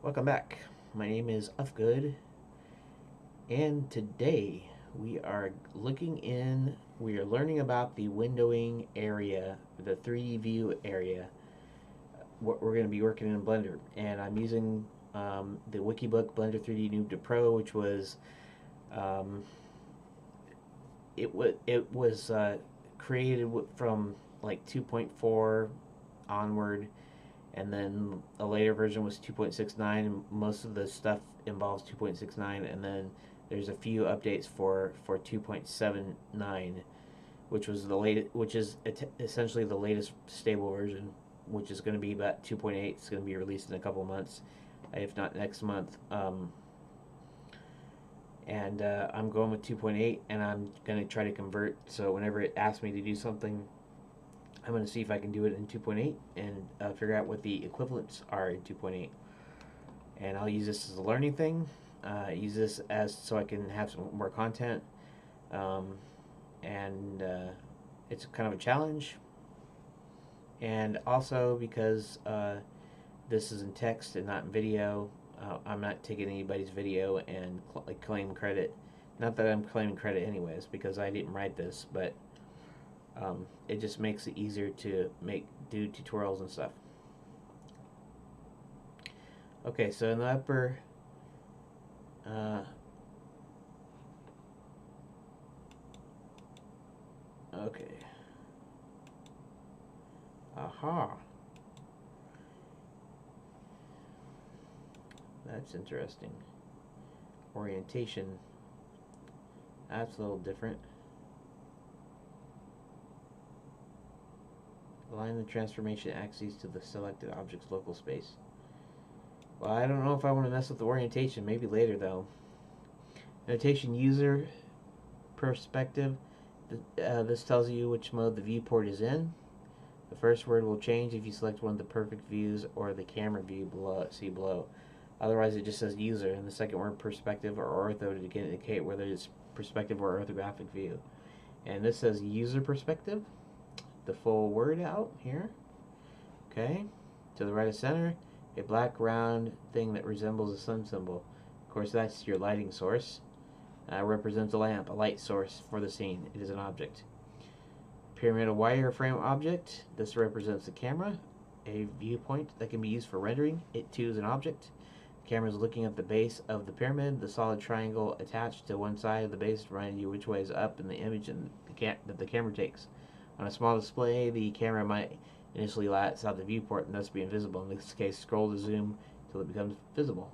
Welcome back. My name is Uhfgood, and today we are learning about the windowing area, the 3D view area, what we're going to be working in Blender. And I'm using the Wikibook Blender 3D Noob to Pro, which was, um, it was created from like 2.4 onward, and then a later version was 2.69, and most of the stuff involves 2.69, and then there's a few updates for 2.79, which was the latest, which is essentially the latest stable version, which is going to be about 2.8. It's going to be released in a couple months, if not next month. And I'm going with 2.8, and I'm going to try to convert. So whenever it asks me to do something, I'm going to see if I can do it in 2.8 and figure out what the equivalents are in 2.8. And I'll use this as a learning thing. Use this as so I can have some more content. Um, and it's kind of a challenge. And also because this is in text and not in video, I'm not taking anybody's video and claim credit. Not that I'm claiming credit anyways, because I didn't write this, but it just makes it easier to do tutorials and stuff. Okay, so in the upper okay. Aha. That's interesting. Orientation. That's a little different. Align the transformation axes to the selected object's local space. Well, I don't know if I want to mess with the orientation. Maybe later, though. Notation user perspective. This tells you which mode the viewport is in. The first word will change if you select one of the perfect views or the camera view below. See below. Otherwise, it just says user. And the second word, perspective or ortho, to indicate whether it's perspective or orthographic view. And this says user perspective. The full word out here. Okay. To the right of center, a black round thing that resembles a sun symbol. Of course, that's your lighting source. Represents a lamp, a light source for the scene. It is an object. Pyramidal wireframe object. This represents the camera, a viewpoint that can be used for rendering. It too is an object. The camera is looking at the base of the pyramid. The solid triangle attached to one side of the base reminds you which way is up in the image that the camera takes. On a small display, the camera might initially light outside the viewport and thus be invisible. In this case, scroll to zoom until it becomes visible.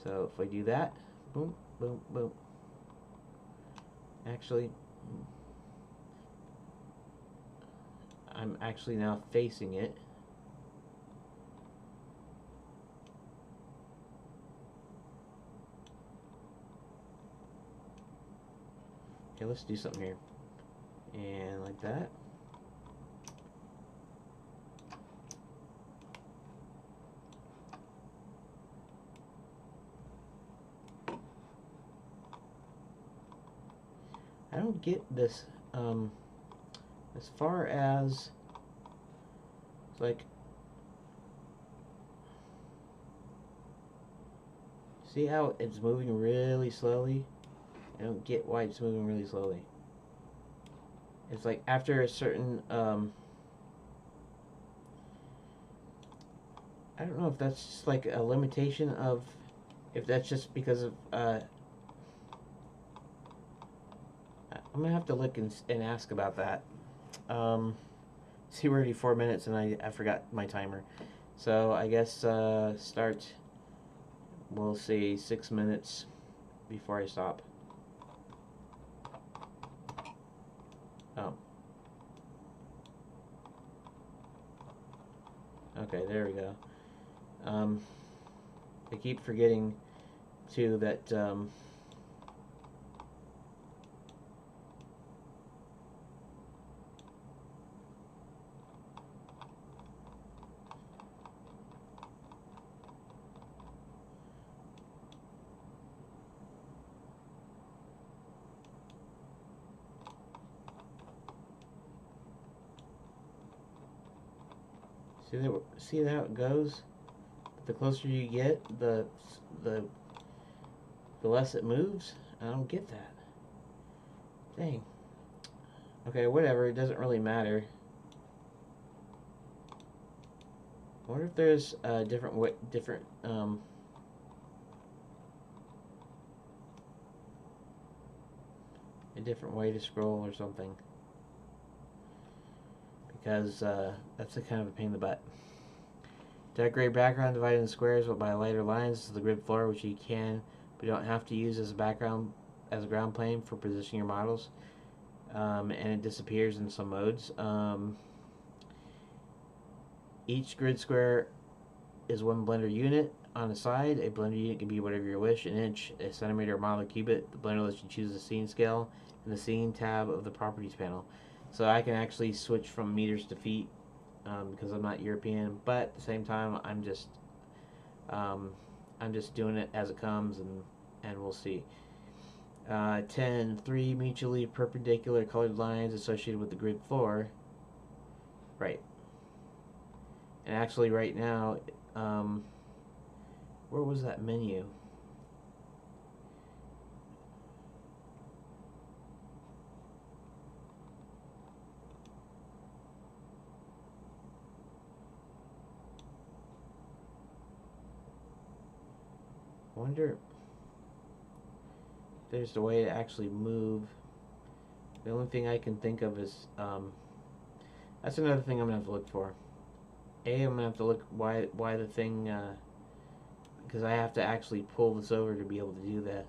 So if I do that, boom, boom, boom. Actually, I'm actually now facing it. Okay, let's do something here. And like that. I don't get this as far as like, see how it's moving really slowly? I don't get why it's moving really slowly. It's like after a certain I don't know if that's just like a limitation of, if that's just because of I'm gonna have to look and ask about that. See, we're already 4 minutes and I forgot my timer. So I guess start, we'll see 6 minutes before I stop. Oh. Okay, there we go. I keep forgetting too that see how it goes? the closer you get, the less it moves. I don't get that. Dang. Okay, whatever. It doesn't really matter. I wonder if there's a different way to scroll or something. Because that's a kind of a pain in the butt. Decorate background divided in squares by lighter lines. This is the grid floor, which you can but don't have to use as a background as a ground plane for positioning your models. And it disappears in some modes. Each grid square is one Blender unit. On the side, a Blender unit can be whatever you wish: an inch, a centimeter, or model, or cubit. The Blender lets you choose the scene scale in the scene tab of the properties panel. So I can actually switch from meters to feet because I'm not European, but at the same time, I'm just doing it as it comes, and we'll see. 10, 3 mutually perpendicular colored lines associated with the grid floor. Right. And actually, right now, where was that menu? I wonder if there's a way to actually move. The only thing I can think of is, that's another thing I'm going to have to look for. I'm going to have to look why the thing, because I have to actually pull this over to be able to do that,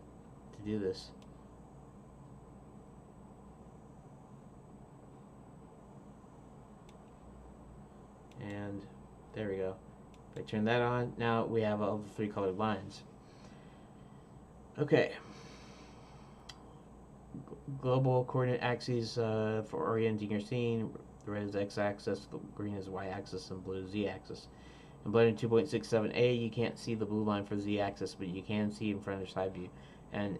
to do this. And there we go. If I turn that on, now we have all the 3 colored lines. Okay. Global coordinate axes for orienting your scene. The red is x-axis, the green is y-axis, and blue is z-axis. In Blender 2.67a, you can't see the blue line for z-axis, but you can see it in front of side view. And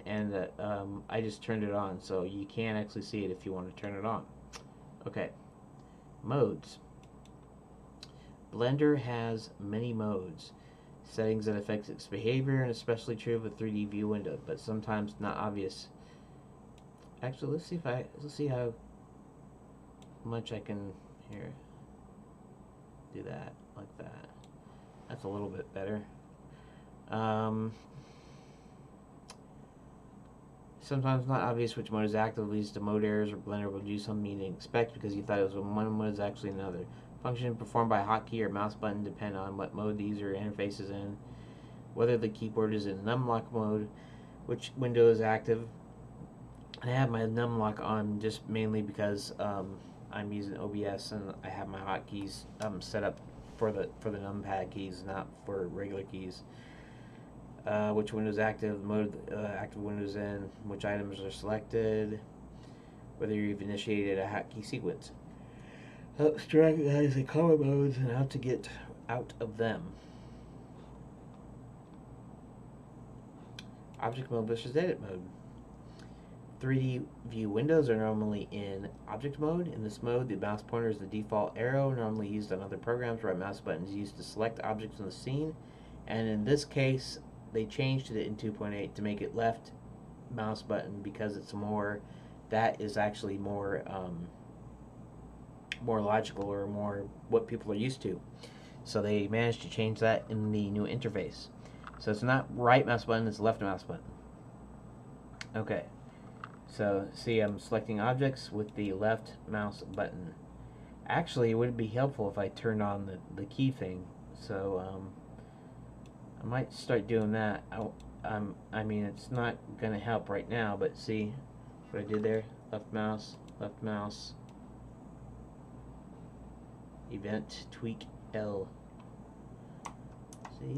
I just turned it on, so you can actually see it if you want to turn it on. Okay. Modes. Blender has many modes. Settings that affect its behavior, and especially true of a 3D view window, but sometimes not obvious. Actually, let's see how much I can here do that like that. That's a little bit better. Sometimes not obvious which mode is active leads to mode errors, or Blender will do something you didn't expect because you thought it was one mode is actually another. Function performed by a hotkey or mouse button depend on what mode the user interface is in, whether the keyboard is in numlock mode, which window is active. I have my numlock on just mainly because I'm using OBS and I have my hotkeys set up for the numpad keys, not for regular keys. Which window is active, mode active windows in, which items are selected, whether you've initiated a hotkey sequence. Helps to recognize the color modes and how to get out of them. Object mode versus edit mode. 3D view windows are normally in object mode. In this mode, the mouse pointer is the default arrow, normally used on other programs. Right mouse button is used to select objects in the scene. And in this case, they changed it in 2.8 to make it left mouse button because it's more, that is actually more more logical, or more what people are used to. So they managed to change that in the new interface. So it's not right mouse button, it's left mouse button. Okay. So see, I'm selecting objects with the left mouse button. Actually, it would be helpful if I turned on the key thing. So I might start doing that. I mean, it's not going to help right now, but see what I did there? Left mouse, event, tweak L. See?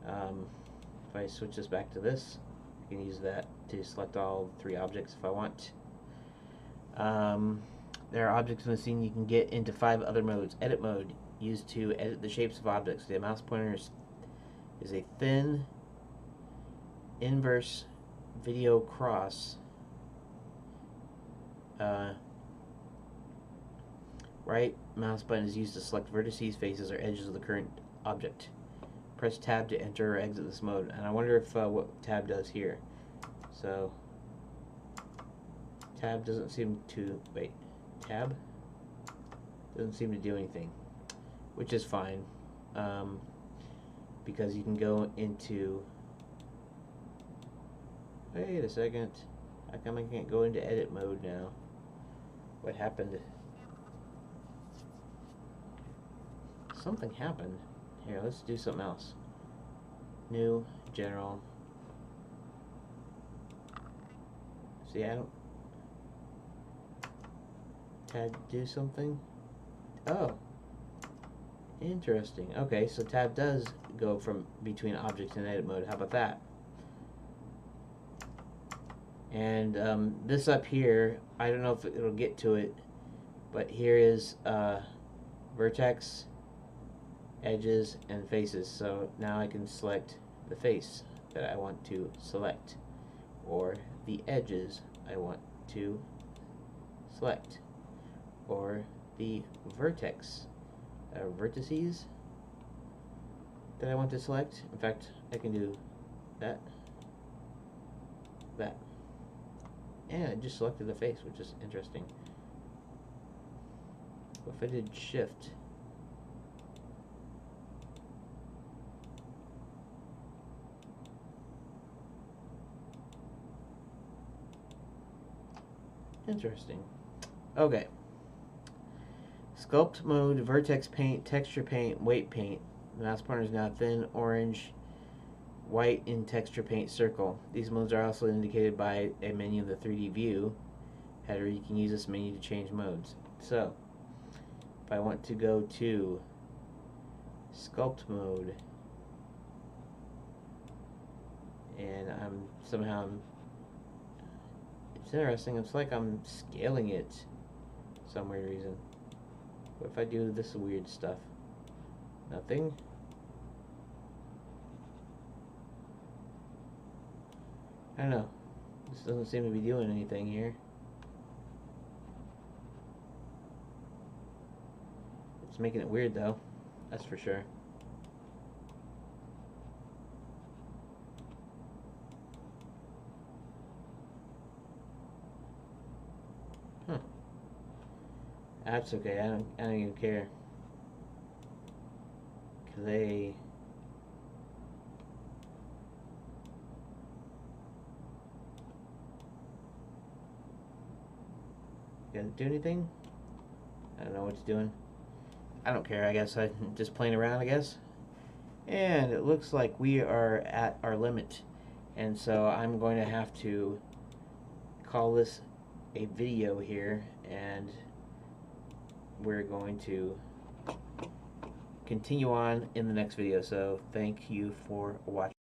If I switch this back to this, I can use that to select all 3 objects if I want. There are objects in the scene you can get into 5 other modes. Edit mode, used to edit the shapes of objects. The mouse pointer is a thin inverse video cross Right mouse button is used to select vertices, faces, or edges of the current object. Press tab to enter or exit this mode. And I wonder if what tab does here. So tab doesn't seem to, wait, tab doesn't seem to do anything, which is fine, because you can go into, wait a second, how come I can't go into edit mode now? What happened? Something happened. Here, let's do something else. New, general. See, I don't, tab do something? Oh, interesting. Okay, so tab does go from between objects and edit mode. How about that? And this up here, I don't know if it'll get to it, but here is vertex, edges, and faces. So now I can select the face that I want to select, or the edges I want to select, or the vertex, vertices that I want to select. In fact, I can do that, that, and I just selected the face, which is interesting. What if I did shift? Interesting. Okay. Sculpt mode, vertex paint, texture paint, weight paint. The mouse pointer is now thin, orange, white in texture paint circle. These modes are also indicated by a menu in the 3D view header. You can use this menu to change modes. So, if I want to go to sculpt mode, and it's interesting, it's like I'm scaling it some weird reason. What if I do this weird stuff? Nothing? I don't know. This doesn't seem to be doing anything here. It's making it weird though, that's for sure. Huh. That's okay, I don't even care. Clay. Gonna do anything? I don't know what it's doing. I don't care, I guess. I'm just playing around, I guess. And it looks like we are at our limit. And so I'm going to have to call this a video here, and we're going to continue on in the next video. So thank you for watching.